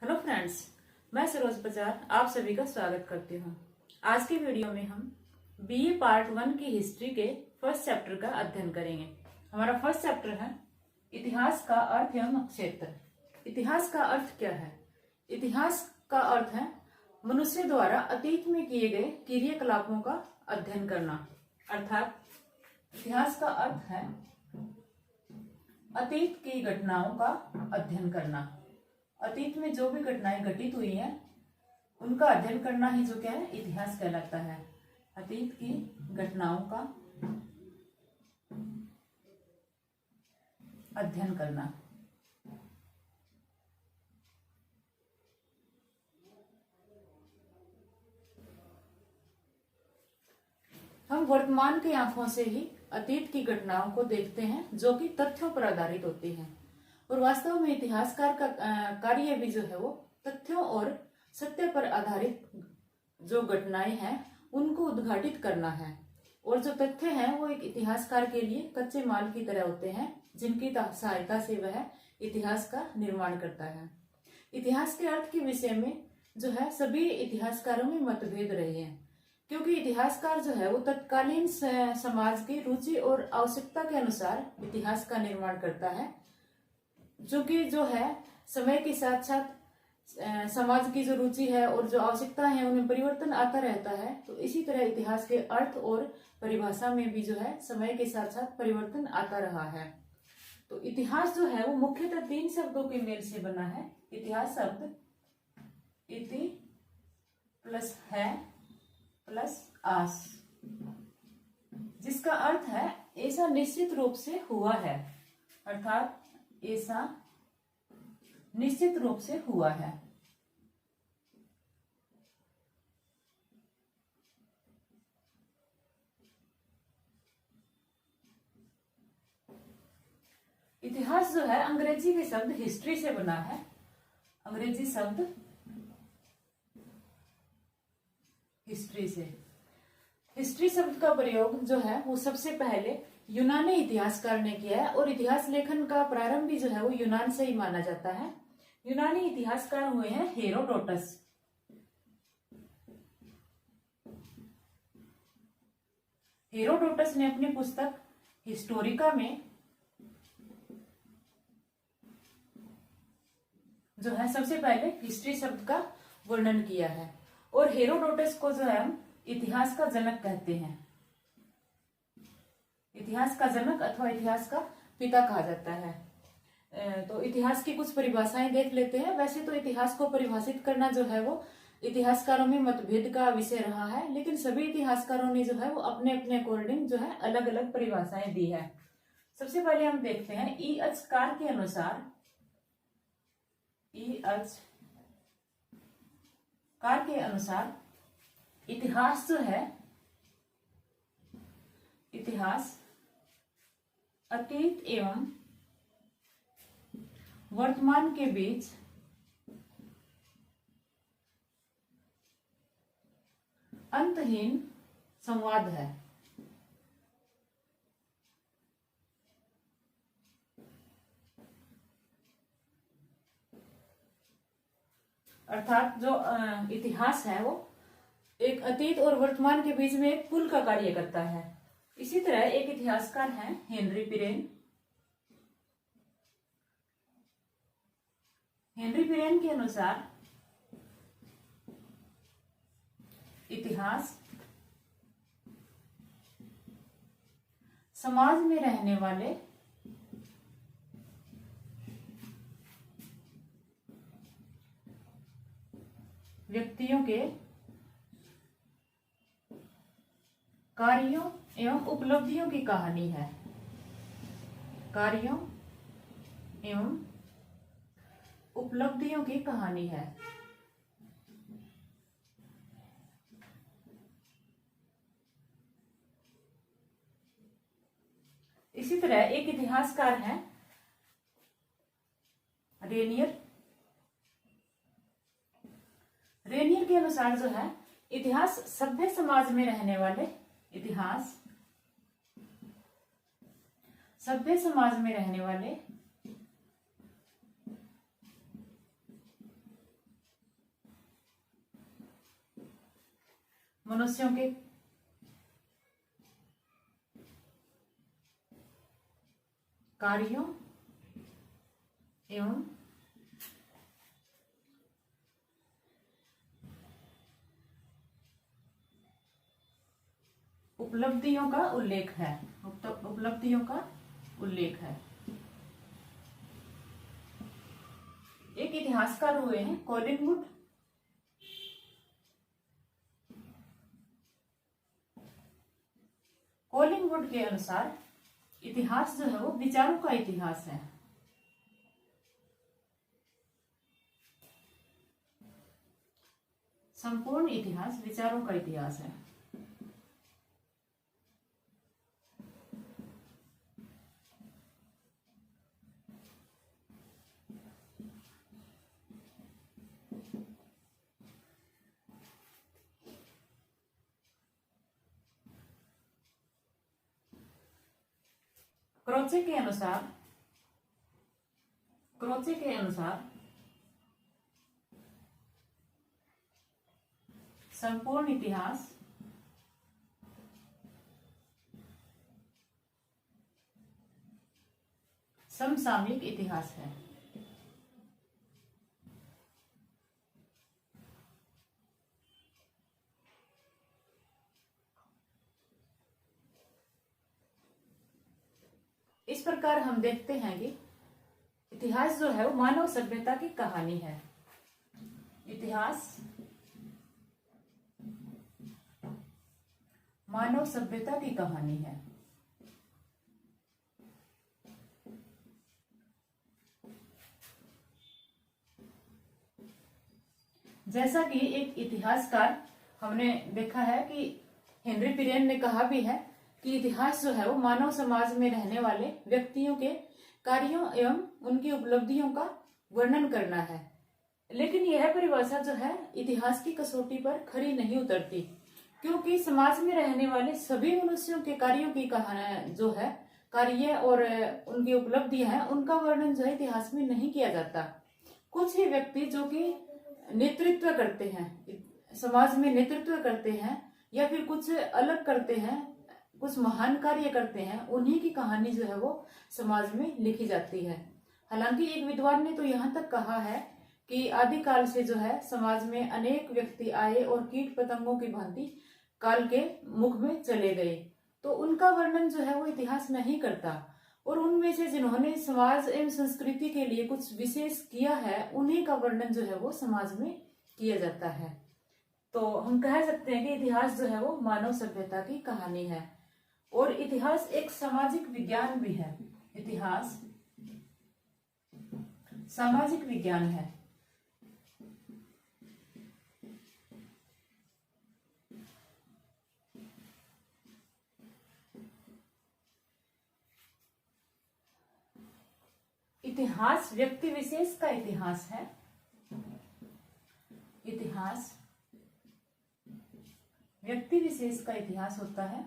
Hello friends, मैं सरोज बजाज आप सभी का स्वागत करती हूँ। आज की वीडियो में हम बीए पार्ट 1 की हिस्ट्री के फर्स्ट चैप्टर का अध्ययन करेंगे। हमारा फर्स्ट चैप्टर है इतिहास का अर्थ एवं क्षेत्र। इतिहास का अर्थ क्या है? इतिहास का अर्थ है मनुष्य द्वारा अतीत में किए गए क्रियाकलापों का अध्ययन करना। अर्थात इतिहास का अर्थ है अतीत की घटनाओं का अध्ययन करना। अतीत में जो भी घटनाएं घटित हुई हैं उनका अध्ययन करना ही जो क्या है, इतिहास कहलाता है। अतीत की घटनाओं का अध्ययन करना। हम वर्तमान की आंखों से ही अतीत की घटनाओं को देखते हैं जो कि तथ्यों पर आधारित होती हैं, और वास्तव में इतिहासकार का कार्य भी जो है वो तथ्यों और सत्य पर आधारित जो घटनाएं हैं उनको उद्घाटित करना है। और जो तथ्य हैं वो एक इतिहासकार के लिए कच्चे माल की तरह होते हैं जिनकी सहायता से वह इतिहास का निर्माण करता है। इतिहास के अर्थ के विषय में जो है सभी इतिहासकारों में मतभेद रहे हैं, क्योंकि इतिहासकार जो है वो तत्कालीन समाज की रुचि और आवश्यकता के अनुसार इतिहास का निर्माण करता है, जो कि जो है समय के साथ साथ समाज की जो रुचि है और जो आवश्यकता है उनमें परिवर्तन आता रहता है। तो इसी तरह इतिहास के अर्थ और परिभाषा में भी जो है समय के साथ साथ परिवर्तन आता रहा है। तो इतिहास जो है वो मुख्यतः 3 शब्दों के मेल से बना है। इतिहास शब्द इति प्लस है प्लस आस, जिसका अर्थ है ऐसा निश्चित रूप से हुआ है। अर्थात ऐसा निश्चित रूप से हुआ है। इतिहास जो है अंग्रेजी के शब्द हिस्ट्री से बना है। अंग्रेजी शब्द हिस्ट्री से। हिस्ट्री शब्द का प्रयोग जो है वो सबसे पहले यूनानी इतिहासकार ने किया है, और इतिहास लेखन का प्रारंभ भी जो है वो यूनान से ही माना जाता है। यूनानी इतिहासकार हुए हैं हेरोडोटस। हेरोडोटस ने अपनी पुस्तक हिस्टोरिका में जो है सबसे पहले हिस्ट्री शब्द का वर्णन किया है, और हेरोडोटस को जो है हम इतिहास का जनक कहते हैं। इतिहास का जनक अथवा इतिहास का पिता कहा जाता है। तो इतिहास की कुछ परिभाषाएं देख लेते हैं। वैसे तो इतिहास को परिभाषित करना जो है वो इतिहासकारों में मतभेद का विषय रहा है, लेकिन सभी इतिहासकारों ने जो है वो अपने अपने अकॉर्डिंग जो है अलग अलग परिभाषाएं दी है। सबसे पहले हम देखते हैं ई.एच. कार के अनुसार। ई.एच. कार के अनुसार इतिहास जो है, इतिहास अतीत एवं वर्तमान के बीच अंतहीन संवाद है। अर्थात जो इतिहास है वो एक अतीत और वर्तमान के बीच में एक पुल का कार्य करता है। इसी तरह एक इतिहासकार हैं हेनरी पिरेन। हेनरी पिरेन के अनुसार इतिहास समाज में रहने वाले व्यक्तियों के कार्यों एवं उपलब्धियों की कहानी है। कार्यों एवं उपलब्धियों की कहानी है। इसी तरह एक इतिहासकार हैं रेनियर। रेनियर के अनुसार जो है इतिहास सभ्य समाज में रहने वाले, इतिहास सभ्य समाज में रहने वाले मनुष्यों के कार्यों एवं उपलब्धियों का उल्लेख है। उपलब्धियों का उल्लेख है। एक इतिहासकार हुए हैं कॉलिंगवुड। कॉलिंगवुड के अनुसार इतिहास जो है वो विचारों का इतिहास है। संपूर्ण इतिहास विचारों का इतिहास है। क्रोचे के अनुसार संपूर्ण इतिहास समसामयिक इतिहास है। इस प्रकार हम देखते हैं कि इतिहास जो है वो मानव सभ्यता की कहानी है। इतिहास मानव सभ्यता की कहानी है। जैसा कि एक इतिहासकार हमने देखा है कि हेनरी पिरेन ने कहा भी है कि इतिहास जो है वो मानव समाज में रहने वाले व्यक्तियों के कार्यों एवं उनकी उपलब्धियों का वर्णन करना है। लेकिन यह परिभाषा जो है इतिहास की कसौटी पर खरी नहीं उतरती, क्योंकि समाज में रहने वाले सभी मनुष्यों के कार्यों की कहानी जो है कार्य और उनकी उपलब्धियां हैं, उनका वर्णन जो है इतिहास में नहीं किया जाता। कुछ ही व्यक्ति जो कि नेतृत्व करते हैं, समाज में नेतृत्व करते हैं या फिर कुछ अलग करते हैं, कुछ महान कार्य करते हैं, उन्हीं की कहानी जो है वो समाज में लिखी जाती है। हालांकि एक विद्वान ने तो यहाँ तक कहा है कि आदिकाल से जो है समाज में अनेक व्यक्ति आए और कीट पतंगों की भांति काल के मुख में चले गए, तो उनका वर्णन जो है वो इतिहास नहीं करता। और उनमें से जिन्होंने समाज एवं संस्कृति के लिए कुछ विशेष किया है, उन्हीं का वर्णन जो है वो समाज में किया जाता है। तो हम कह सकते हैं कि इतिहास जो है वो मानव सभ्यता की कहानी है। और इतिहास एक सामाजिक विज्ञान भी है। इतिहास सामाजिक विज्ञान है। इतिहास व्यक्ति विशेष का इतिहास है। इतिहास व्यक्ति विशेष का इतिहास होता है।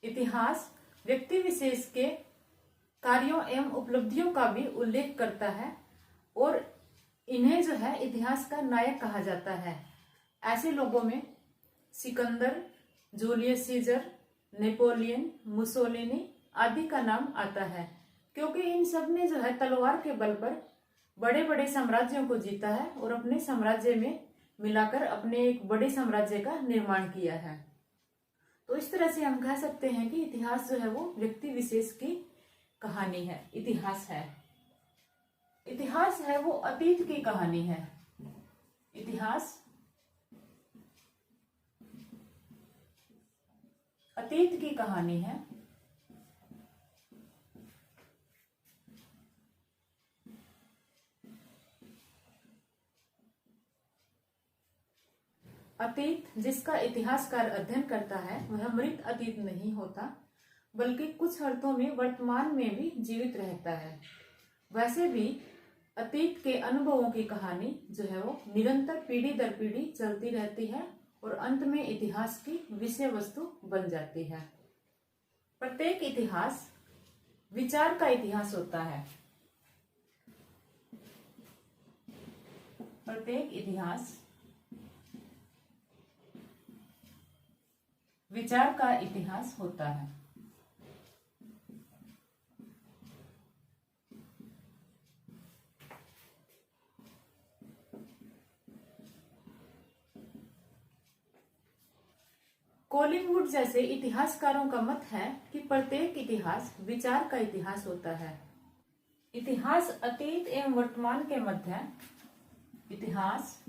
इतिहास व्यक्ति विशेष के कार्यों एवं उपलब्धियों का भी उल्लेख करता है और इन्हें जो है इतिहास का नायक कहा जाता है। ऐसे लोगों में Sikandar, Julius Caesar, Napoleon, Mussolini आदि का नाम आता है, क्योंकि इन सब ने जो है तलवार के बल पर बड़े बड़े साम्राज्यों को जीता है और अपने साम्राज्य में मिलाकर अपने एक बड़े साम्राज्य का निर्माण किया है। तो इस तरह से हम कह सकते हैं कि इतिहास जो है वो व्यक्ति विशेष की कहानी है। इतिहास है वो अतीत की कहानी है। इतिहास अतीत की कहानी है। अतीत जिसका इतिहासकार अध्ययन करता है वह मृत अतीत नहीं होता, बल्कि कुछ अर्थों में वर्तमान में भी जीवित रहता है। वैसे भी अतीत के अनुभवों की कहानी जो है वो निरंतर पीढ़ी दर पीढ़ी चलती रहती है और अंत में इतिहास की विषय वस्तु बन जाती है। प्रत्येक इतिहास विचार का इतिहास होता है। प्रत्येक इतिहास विचार का इतिहास होता है। कोलिंगवुड जैसे इतिहासकारों का मत है कि प्रत्येक इतिहास विचार का इतिहास होता है। इतिहास अतीत एवं वर्तमान के मध्य है। इतिहास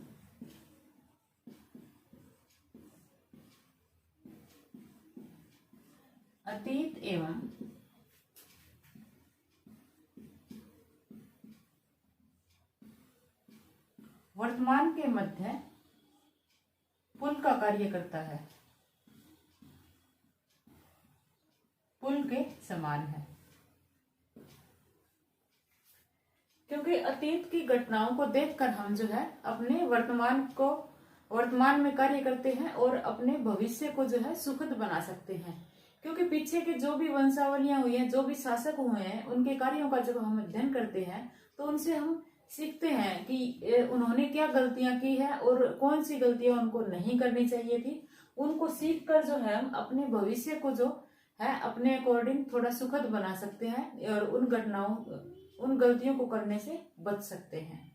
अतीत एवं वर्तमान के मध्य पुल का कार्य करता है, पुल के समान है। क्योंकि अतीत की घटनाओं को देखकर हम जो है अपने वर्तमान में कार्य करते हैं और अपने भविष्य को जो है सुखद बना सकते हैं। क्योंकि पीछे के जो भी वंशावलियां हुई हैं, जो भी शासक हुए हैं, उनके कार्यों का जब हम अध्ययन करते हैं तो उनसे हम सीखते हैं कि उन्होंने क्या गलतियां की है और कौन सी गलतियां उनको नहीं करनी चाहिए थी। उनको सीख कर जो है हम अपने भविष्य को जो है अपने अकॉर्डिंग थोड़ा सुखद बना सकते हैं और उन गलतियों को करने से बच सकते हैं।